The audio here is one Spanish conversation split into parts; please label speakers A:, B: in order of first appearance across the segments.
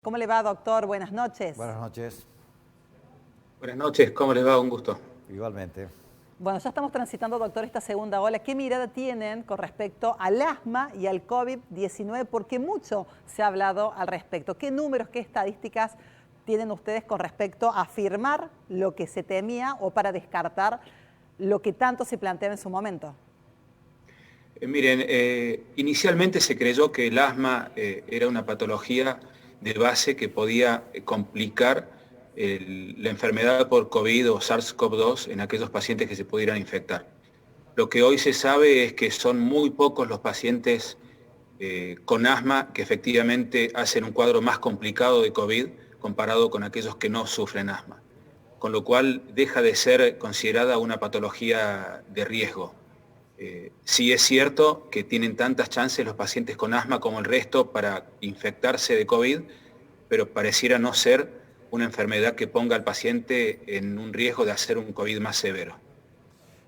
A: ¿Cómo le va, doctor? Buenas noches.
B: Buenas noches.
C: Buenas noches, ¿cómo les va? Un gusto.
B: Igualmente.
A: Bueno, ya estamos transitando, doctor, esta segunda ola. ¿Qué mirada tienen con respecto al asma y al COVID-19? Porque mucho se ha hablado al respecto. ¿Qué números, qué estadísticas tienen ustedes con respecto a afirmar lo que se temía o para descartar lo que tanto se planteaba en su momento?
C: Miren, inicialmente se creyó que el asma era una patología de base que podía complicar la enfermedad por COVID o SARS-CoV-2 en aquellos pacientes que se pudieran infectar. Lo que hoy se sabe es que son muy pocos los pacientes con asma que efectivamente hacen un cuadro más complicado de COVID comparado con aquellos que no sufren asma, con lo cual deja de ser considerada una patología de riesgo. Sí es cierto que tienen tantas chances los pacientes con asma como el resto para infectarse de COVID, pero pareciera no ser una enfermedad que ponga al paciente en un riesgo de hacer un COVID más severo.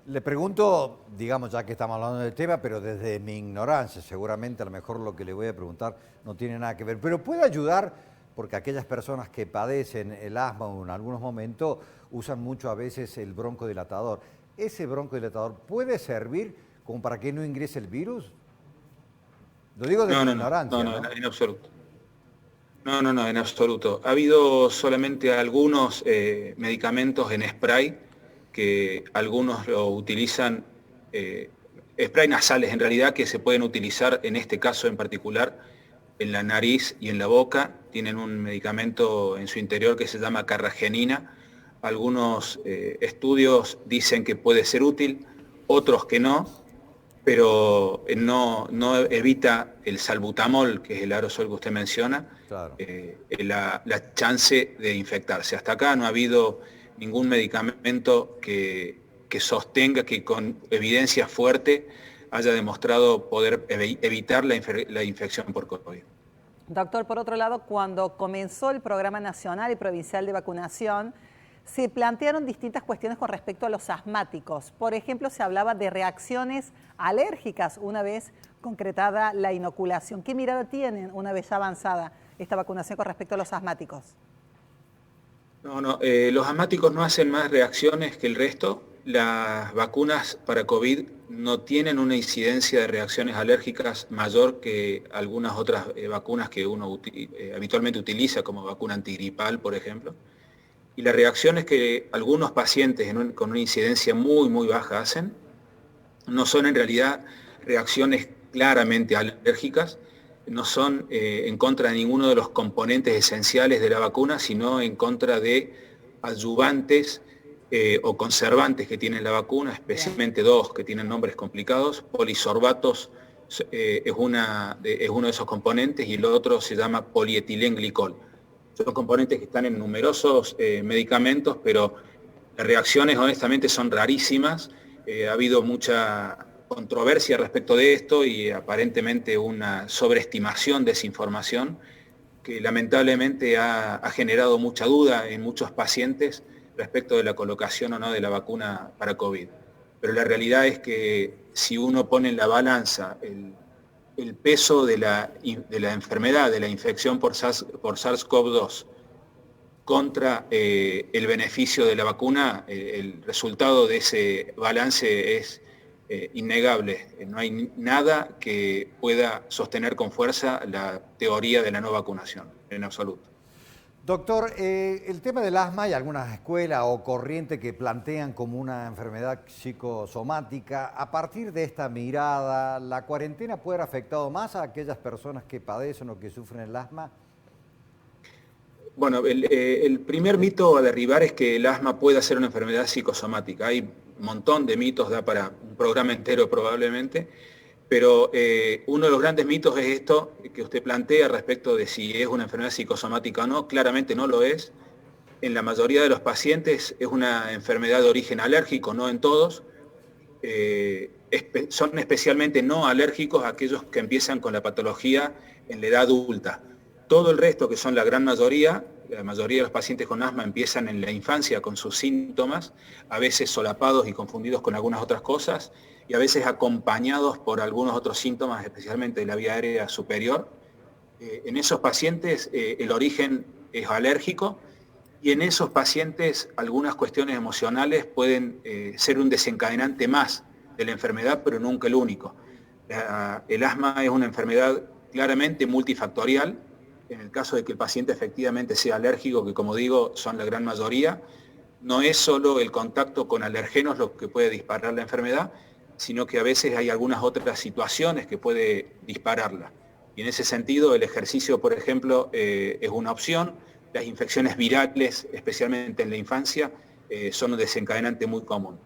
B: Le pregunto, digamos ya que estamos hablando del tema, pero desde mi ignorancia, seguramente a lo mejor lo que le voy a preguntar no tiene nada que ver, pero puede ayudar, porque aquellas personas que padecen el asma o en algunos momentos usan mucho a veces el broncodilatador. ¿Ese broncodilatador puede servir como para que no ingrese el virus? Lo digo desde mi ignorancia.
C: No, en absoluto. No, en absoluto. Ha habido solamente algunos medicamentos en spray que algunos lo utilizan, spray nasales en realidad, que se pueden utilizar en este caso en particular en la nariz y en la boca. Tienen un medicamento en su interior que se llama carragenina. Algunos estudios dicen que puede ser útil, otros que no, pero no evita el salbutamol, que es el aerosol que usted menciona,
B: Claro.
C: la chance de infectarse. Hasta acá no ha habido ningún medicamento que sostenga, que con evidencia fuerte haya demostrado poder evitar la infección por COVID.
A: Doctor, por otro lado, cuando comenzó el programa nacional y provincial de vacunación, se plantearon distintas cuestiones con respecto a los asmáticos. Por ejemplo, se hablaba de reacciones alérgicas una vez concretada la inoculación. ¿Qué mirada tienen una vez ya avanzada esta vacunación con respecto a los asmáticos?
C: Los asmáticos no hacen más reacciones que el resto. Las vacunas para COVID no tienen una incidencia de reacciones alérgicas mayor que algunas otras vacunas que uno habitualmente utiliza, como vacuna antigripal, por ejemplo. Y las reacciones que algunos pacientes con una incidencia muy baja hacen no son en realidad reacciones claramente alérgicas, no son en contra de ninguno de los componentes esenciales de la vacuna, sino en contra de adyuvantes o conservantes que tiene la vacuna, especialmente dos que tienen nombres complicados. Polisorbatos es uno de esos componentes y el otro se llama polietilenglicol. Son componentes que están en numerosos medicamentos, pero las reacciones honestamente son rarísimas. Ha habido mucha controversia respecto de esto y aparentemente una sobreestimación de esa información que lamentablemente ha generado mucha duda en muchos pacientes respecto de la colocación o no de la vacuna para COVID. Pero la realidad es que si uno pone en la balanza el peso de la enfermedad, de la infección por SARS-CoV-2 contra el beneficio de la vacuna, el resultado de ese balance es innegable. No hay nada que pueda sostener con fuerza la teoría de la no vacunación, en absoluto.
B: Doctor, el tema del asma, hay algunas escuelas o corrientes que plantean como una enfermedad psicosomática. A partir de esta mirada, ¿la cuarentena puede haber afectado más a aquellas personas que padecen o que sufren el asma?
C: Bueno, el primer mito a derribar es que el asma pueda ser una enfermedad psicosomática. Hay un montón de mitos, da para un programa entero probablemente, pero uno de los grandes mitos es esto que usted plantea respecto de si es una enfermedad psicosomática o no. Claramente no lo es. En la mayoría de los pacientes es una enfermedad de origen alérgico, no en todos. Son especialmente no alérgicos aquellos que empiezan con la patología en la edad adulta. Todo el resto, que son la mayoría de los pacientes con asma empiezan en la infancia con sus síntomas, a veces solapados y confundidos con algunas otras cosas, y a veces acompañados por algunos otros síntomas, especialmente de la vía aérea superior. En esos pacientes el origen es alérgico y en esos pacientes algunas cuestiones emocionales pueden ser un desencadenante más de la enfermedad, pero nunca el único. El asma es una enfermedad claramente multifactorial. En el caso de que el paciente efectivamente sea alérgico, que como digo son la gran mayoría, no es solo el contacto con alergenos lo que puede disparar la enfermedad, sino que a veces hay algunas otras situaciones que puede dispararla. Y en ese sentido el ejercicio, por ejemplo, es una opción. Las infecciones virales, especialmente en la infancia, son un desencadenante muy común.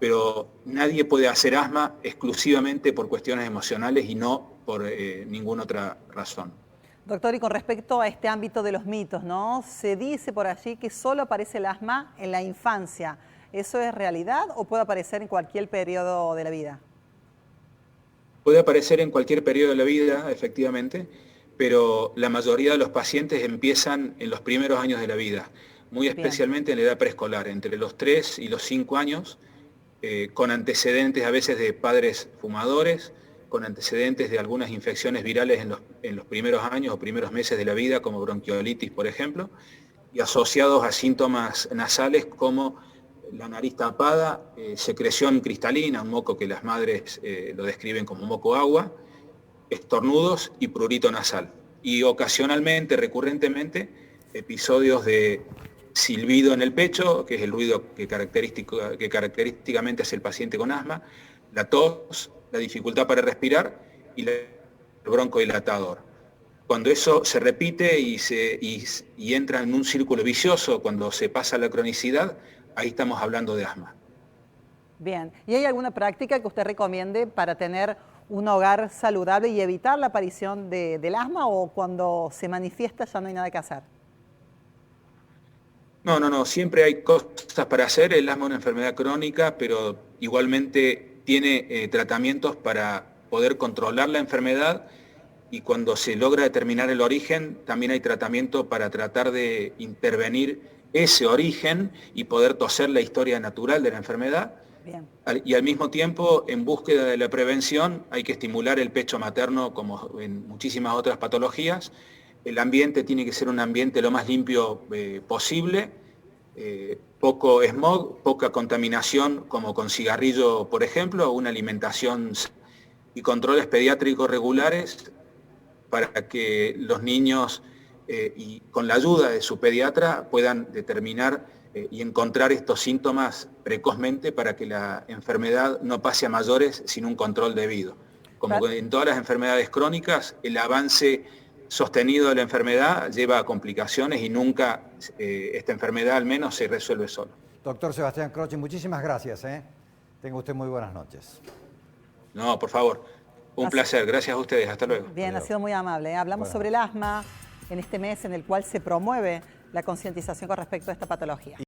C: Pero nadie puede hacer asma exclusivamente por cuestiones emocionales y no por ninguna otra razón.
A: Doctor, y con respecto a este ámbito de los mitos, ¿no? Se dice por allí que solo aparece el asma en la infancia. ¿Eso es realidad o puede aparecer en cualquier periodo de la vida?
C: Puede aparecer en cualquier periodo de la vida, efectivamente, pero la mayoría de los pacientes empiezan en los primeros años de la vida, muy especialmente en la edad preescolar, entre los 3 y los 5 años, con antecedentes a veces de padres fumadores, con antecedentes de algunas infecciones virales en los primeros años o primeros meses de la vida, como bronquiolitis, por ejemplo, y asociados a síntomas nasales como la nariz tapada, secreción cristalina, un moco que las madres lo describen como moco agua, estornudos y prurito nasal. Y ocasionalmente, recurrentemente, episodios de silbido en el pecho, que es el ruido que característicamente hace el paciente con asma, la tos, la dificultad para respirar y el broncodilatador. Cuando eso se repite y entra en un círculo vicioso, cuando se pasa la cronicidad, ahí estamos hablando de asma.
A: Bien, ¿y hay alguna práctica que usted recomiende para tener un hogar saludable y evitar la aparición del asma, o cuando se manifiesta ya no hay nada que hacer?
C: No, siempre hay cosas para hacer. El asma es una enfermedad crónica, pero igualmente tiene tratamientos para poder controlar la enfermedad, y cuando se logra determinar el origen, también hay tratamiento para tratar de intervenir ese origen y poder torcer la historia natural de la enfermedad.
A: Bien.
C: Y al mismo tiempo, en búsqueda de la prevención, hay que estimular el pecho materno como en muchísimas otras patologías. El ambiente tiene que ser un ambiente lo más limpio posible, poco smog, poca contaminación como con cigarrillo, por ejemplo, una alimentación y controles pediátricos regulares para que los niños y con la ayuda de su pediatra puedan determinar y encontrar estos síntomas precozmente para que la enfermedad no pase a mayores sin un control debido. Como en todas las enfermedades crónicas, el avance sostenido de la enfermedad lleva a complicaciones y nunca esta enfermedad al menos se resuelve solo.
B: Doctor Sebastián Croce, muchísimas gracias. Tenga usted muy buenas noches.
C: No, por favor. Un placer. Gracias a ustedes. Hasta luego.
A: Bien, ha sido muy amable. Hablamos sobre el asma en este mes en el cual se promueve la concientización con respecto a esta patología.